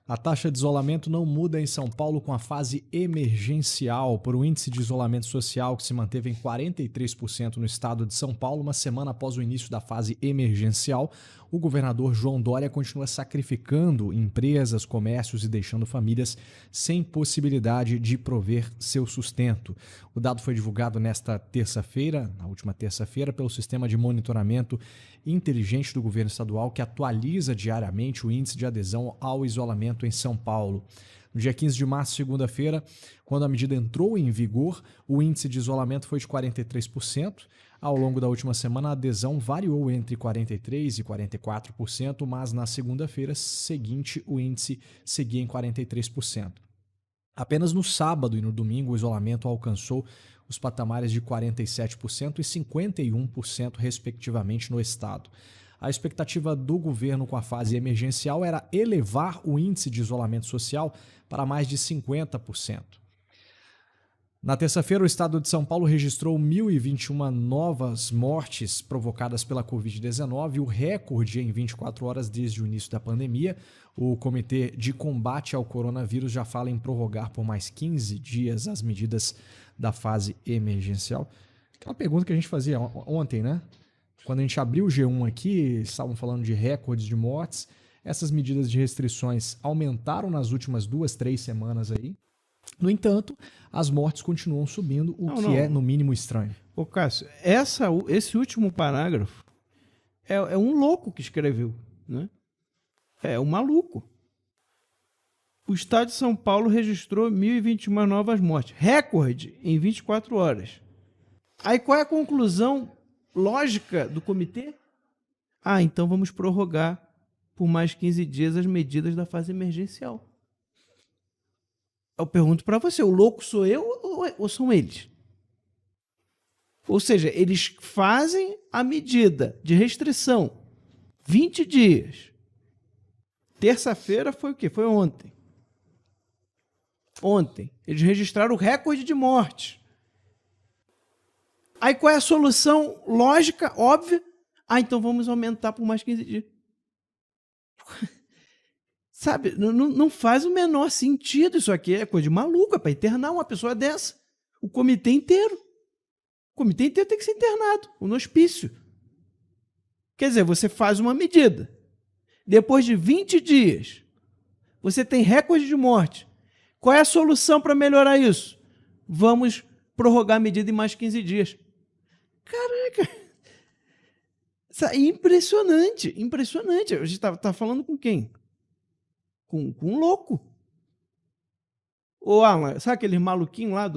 A taxa de isolamento não muda em São Paulo com a fase emergencial, por um índice de isolamento social que se manteve em 43% no estado de São Paulo, uma semana após o início da fase emergencial. O governador João Dória continua sacrificando empresas, comércios e deixando famílias sem possibilidade de prover seu sustento. O dado foi divulgado nesta terça-feira, na última terça-feira, pelo Sistema de Monitoramento Inteligente do Governo Estadual, que atualiza diariamente o índice de adesão ao isolamento em São Paulo. No dia 15 de março, segunda-feira, quando a medida entrou em vigor, o índice de isolamento foi de 43%. Ao longo da última semana, a adesão variou entre 43% e 44%, mas na segunda-feira seguinte, o índice seguia em 43%. Apenas no sábado e no domingo, o isolamento alcançou os patamares de 47% e 51%, respectivamente, no estado. A expectativa do governo com a fase emergencial era elevar o índice de isolamento social para mais de 50%. Na terça-feira, o estado de São Paulo registrou 1.021 novas mortes provocadas pela Covid-19, o recorde em 24 horas desde o início da pandemia. O Comitê de Combate ao Coronavírus já fala em prorrogar por mais 15 dias as medidas da fase emergencial. Aquela pergunta que a gente fazia ontem, né? Quando a gente abriu o G1 aqui, estavam falando de recordes de mortes. Essas medidas de restrições aumentaram nas últimas 2-3 semanas aí. No entanto, as mortes continuam subindo, o que é, no mínimo, estranho. Ô, Cássio, esse último parágrafo é um louco que escreveu, né? É um maluco. O estado de São Paulo registrou 1.021 novas mortes. Recorde em 24 horas. Aí qual é a conclusão lógica do comitê? Então vamos prorrogar por mais 15 dias as medidas da fase emergencial. Eu pergunto para você, o louco sou eu ou são eles? Ou seja, eles fazem a medida de restrição 20 dias. Terça-feira foi o quê? Foi ontem. Ontem. Eles registraram o recorde de mortes. Aí qual é a solução lógica, óbvia? Então vamos aumentar por mais 15 dias. Sabe, não faz o menor sentido isso aqui. É coisa de maluco, é para internar uma pessoa dessa. O comitê inteiro. O comitê inteiro tem que ser internado, no hospício. Quer dizer, você faz uma medida. Depois de 20 dias, você tem recorde de morte. Qual é a solução para melhorar isso? Vamos prorrogar a medida em mais 15 dias. Caraca! Isso é impressionante, impressionante. A gente tá falando com quem? Com um louco. Ô, Alan, sabe aqueles maluquinhos lá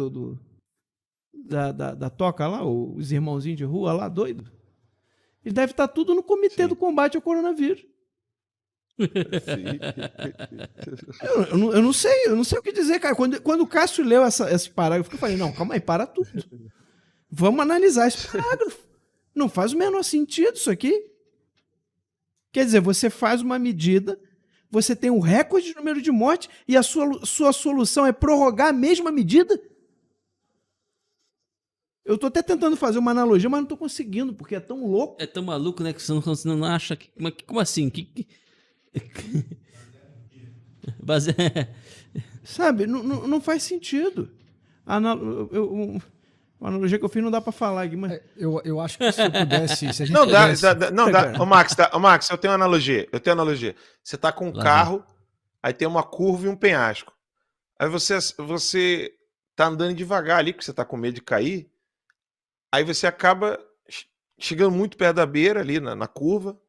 da toca lá, os irmãozinhos de rua lá, doido? Eles devem estar tudo no comitê do combate ao coronavírus. Eu não sei o que dizer, cara. Quando o Cássio leu esse parágrafo, eu falei, não, calma aí, para tudo. Vamos analisar esse parágrafo. Não faz o menor sentido isso aqui. Quer dizer, você faz uma medida, você tem um recorde de número de mortes e a sua solução é prorrogar a mesma medida? Eu estou até tentando fazer uma analogia, mas não estou conseguindo, porque é tão louco. É tão maluco, né, que você não acha... Como assim? Sabe, não faz sentido. Uma analogia que eu fiz não dá para falar aqui, mas... Eu acho que se eu pudesse... Se a gente não pudesse... dá. Ô, Max, eu tenho uma analogia. Você tá com um carro, aí tem uma curva e um penhasco. Aí você tá andando devagar ali, porque você tá com medo de cair. Aí você acaba chegando muito perto da beira ali na curva.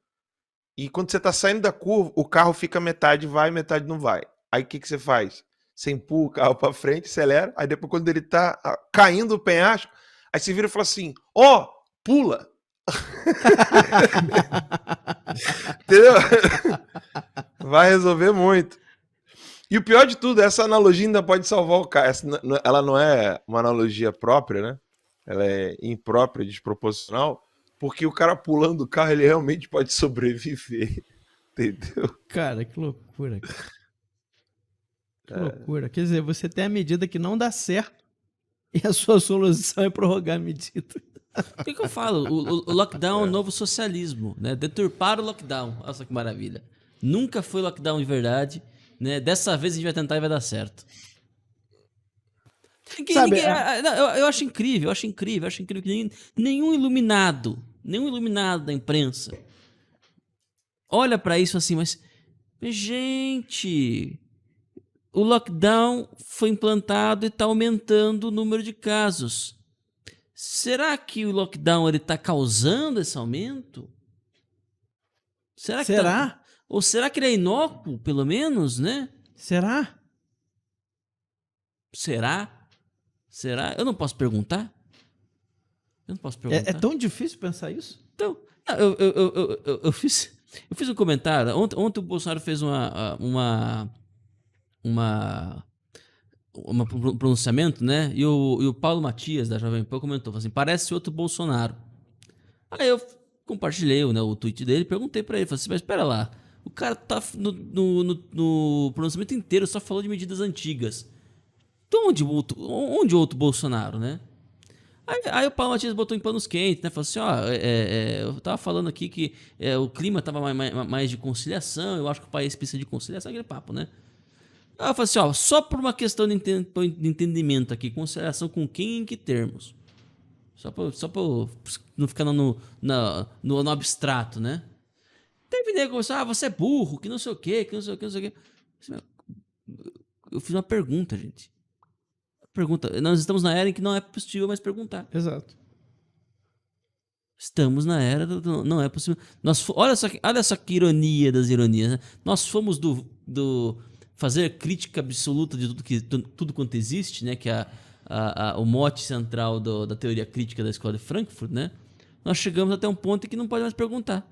E quando você tá saindo da curva, o carro fica metade vai, metade não vai. Aí o que você faz? Você empurra o carro para frente, acelera. Aí depois, quando ele tá caindo o penhasco, aí você vira e fala assim: pula! Entendeu? Vai resolver muito. E o pior de tudo, essa analogia ainda pode salvar o carro. Ela não é uma analogia própria, né? Ela é imprópria, desproporcional, porque o cara pulando do carro, ele realmente pode sobreviver. Entendeu? Cara, que loucura. Que loucura. Quer dizer, você tem a medida que não dá certo e a sua solução é prorrogar a medida. O que eu falo? O lockdown é o novo socialismo, né? Deturpar o lockdown. Olha só que maravilha. Nunca foi lockdown de verdade. né? Dessa vez a gente vai tentar e vai dar certo. Sabe, Não, eu acho incrível que nenhum iluminado da imprensa olha pra isso assim, mas gente, o lockdown foi implantado e tá aumentando o número de casos. Será que o lockdown ele tá causando esse aumento? Será? Ou será que ele é inócuo, pelo menos, né? Será? Será? Eu não posso perguntar? É tão difícil pensar isso? Então, eu fiz um comentário. Ontem o Bolsonaro fez um pronunciamento, né? E o Paulo Matias, da Jovem Pan, comentou assim: parece outro Bolsonaro. Aí eu compartilhei, né, o tweet dele e perguntei pra ele: falei assim, mas espera lá, o cara tá no pronunciamento inteiro só falou de medidas antigas. Então onde outro Bolsonaro, né? Aí o Paulo Matias botou em panos quentes, né? Falou assim, ó, eu tava falando aqui que o clima tava mais de conciliação, eu acho que o país precisa de conciliação, aquele papo, né? Aí eu falei assim, ó, só por uma questão de entendimento aqui, conciliação com quem e em que termos? Só pra não ficar no abstrato, né? Teve nego que começou, você é burro, que não sei o quê, que não sei o quê. Eu fiz uma pergunta, gente. Nós estamos na era em que não é possível mais perguntar. Exato. Estamos na era do não é possível. Olha só que ironia das ironias, né? Nós fomos do fazer crítica absoluta de tudo quanto existe, né? Que é o mote central da teoria crítica da Escola de Frankfurt, né? Nós chegamos até um ponto em que não pode mais perguntar.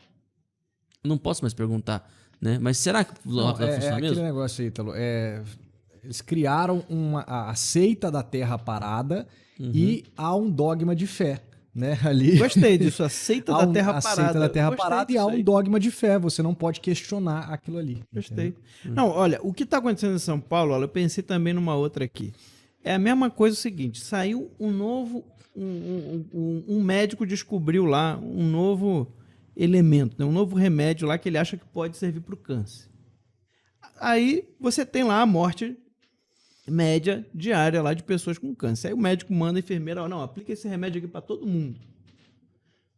Não posso mais perguntar, né? Mas será que o lockdown funciona mesmo? Aquele negócio aí, Ítalo. Eles criaram a seita da Terra parada e há um dogma de fé, né? Ali. Gostei disso, a seita da Terra a parada. seita da Terra Gostei parada e há disso aí. um dogma de fé. Você não pode questionar aquilo ali. Gostei. Entendeu? Não, olha, o que está acontecendo em São Paulo, olha, eu pensei também numa outra aqui. É a mesma coisa o seguinte, saiu um novo, um médico descobriu lá um novo elemento, né, um novo remédio lá que ele acha que pode servir para o câncer. Aí você tem lá a morte média diária lá de pessoas com câncer. Aí o médico manda a enfermeira, não, aplica esse remédio aqui para todo mundo.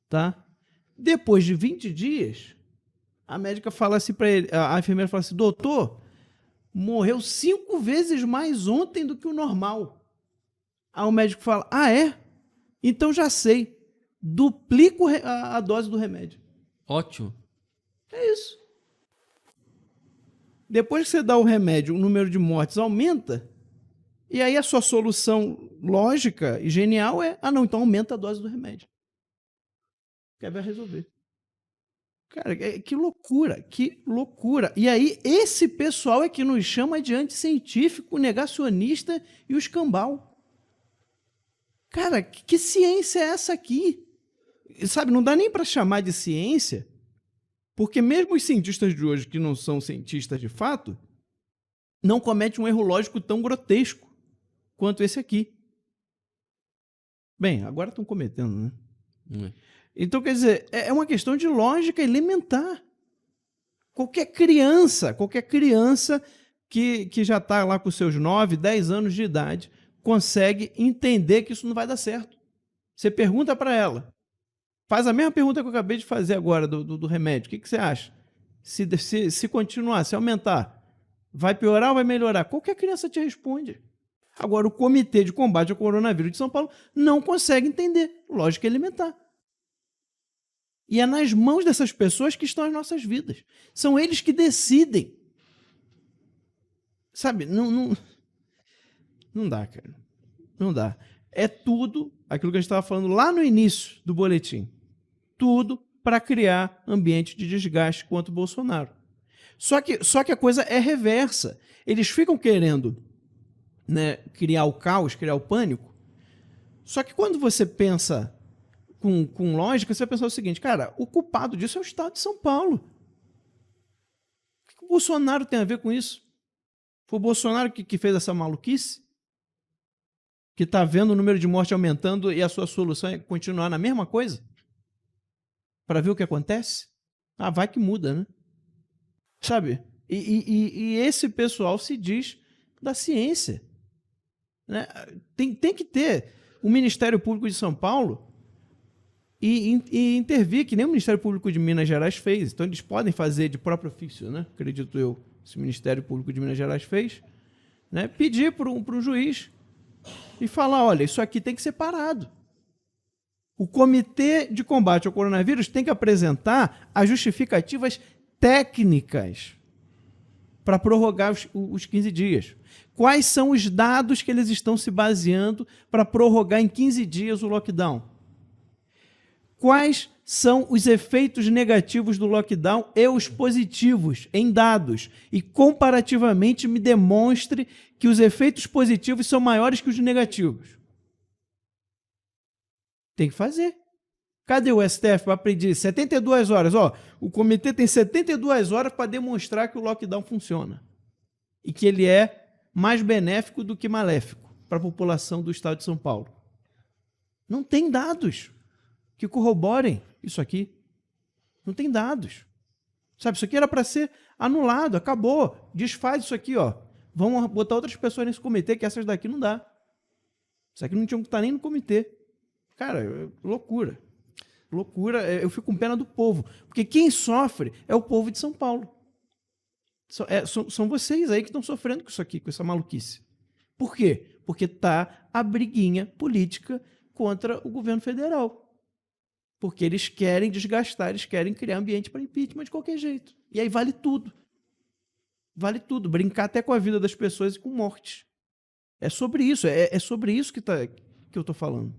Tá? Depois de 20 dias, a médica fala assim para ele, a enfermeira fala assim, doutor, morreu 5 vezes mais ontem do que o normal. Aí o médico fala, é? Então já sei. Duplico a dose do remédio. Ótimo. É isso. Depois que você dá o remédio, o número de mortes aumenta, e aí a sua solução lógica e genial é, não, então aumenta a dose do remédio. Que vai resolver. Cara, que loucura, que loucura. E aí, esse pessoal é que nos chama de anticientífico, negacionista e o escambau. Cara, que ciência é essa aqui? Sabe, não dá nem para chamar de ciência, porque mesmo os cientistas de hoje, que não são cientistas de fato, não cometem um erro lógico tão grotesco quanto esse aqui. Bem, agora estão cometendo, né? Então, quer dizer, é uma questão de lógica elementar. Qualquer criança que já está lá com seus 9, 10 anos de idade, consegue entender que isso não vai dar certo. Você pergunta para ela, faz a mesma pergunta que eu acabei de fazer agora do remédio. O que você acha? Se continuar, se aumentar, vai piorar ou vai melhorar? Qualquer criança te responde. Agora, o Comitê de Combate ao Coronavírus de São Paulo não consegue entender. Lógica elementar. E é nas mãos dessas pessoas que estão as nossas vidas. São eles que decidem. Sabe, não dá, cara. Não dá. É tudo aquilo que a gente estava falando lá no início do boletim. Tudo para criar ambiente de desgaste contra o Bolsonaro. Só que a coisa é reversa. Eles ficam querendo, né, criar o caos, criar o pânico. Só que quando você pensa com lógica, você vai pensar o seguinte, cara, o culpado disso é o Estado de São Paulo. O que o Bolsonaro tem a ver com isso? Foi o Bolsonaro que fez essa maluquice? Que está vendo o número de mortes aumentando e a sua solução é continuar na mesma coisa? Para ver o que acontece? Vai que muda, né? Sabe? E esse pessoal se diz da ciência. Né? Tem que ter o Ministério Público de São Paulo e intervir, que nem o Ministério Público de Minas Gerais fez. Então, eles podem fazer de próprio ofício, né? Acredito eu, se o Ministério Público de Minas Gerais fez, né? Pedir para um juiz e falar, olha, isso aqui tem que ser parado. O Comitê de Combate ao Coronavírus tem que apresentar as justificativas técnicas para prorrogar os 15 dias. Quais são os dados que eles estão se baseando para prorrogar em 15 dias o lockdown? Quais são os efeitos negativos do lockdown e os positivos em dados? E comparativamente me demonstre que os efeitos positivos são maiores que os negativos. Tem que fazer. Cadê o STF para pedir 72 horas? Ó, o comitê tem 72 horas para demonstrar que o lockdown funciona e que ele é mais benéfico do que maléfico para a população do estado de São Paulo. Não tem dados que corroborem isso aqui. Não tem dados. Sabe, isso aqui era para ser anulado, acabou. Desfaz isso aqui, ó. Vamos botar outras pessoas nesse comitê, que essas daqui não dá. Isso aqui não tinha que estar nem no comitê. Cara, loucura. Loucura. Eu fico com pena do povo. Porque quem sofre é o povo de São Paulo. São vocês aí que estão sofrendo com isso aqui, com essa maluquice. Por quê? Porque tá a briguinha política contra o governo federal. Porque eles querem desgastar, eles querem criar ambiente para impeachment de qualquer jeito. E aí vale tudo. Vale tudo. Brincar até com a vida das pessoas e com morte. É sobre isso. É sobre isso que eu estou falando.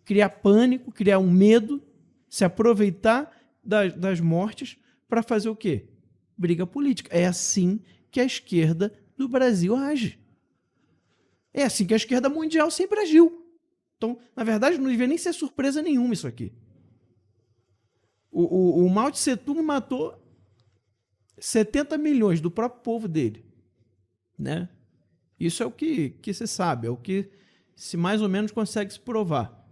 Criar pânico, criar um medo, se aproveitar das mortes para fazer o quê? Briga política. É assim que a esquerda do Brasil age. É assim que a esquerda mundial sempre agiu. Então, na verdade, não devia nem ser surpresa nenhuma isso aqui. O Mao Tse Tung matou 70 milhões do próprio povo dele. Né? Isso é o que se sabe, é o que se mais ou menos consegue se provar.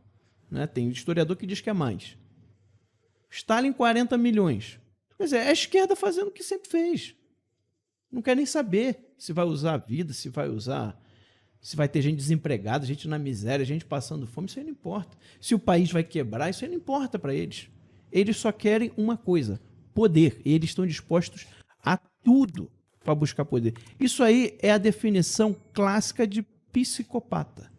Né? Tem historiador que diz que é mais. Stalin, 40 milhões. Quer dizer, é a esquerda fazendo o que sempre fez. Não quer nem saber se vai usar a vida, se vai ter gente desempregada, gente na miséria, gente passando fome, isso aí não importa. Se o país vai quebrar, isso aí não importa para eles. Eles só querem uma coisa, poder. E eles estão dispostos a tudo para buscar poder. Isso aí é a definição clássica de psicopata.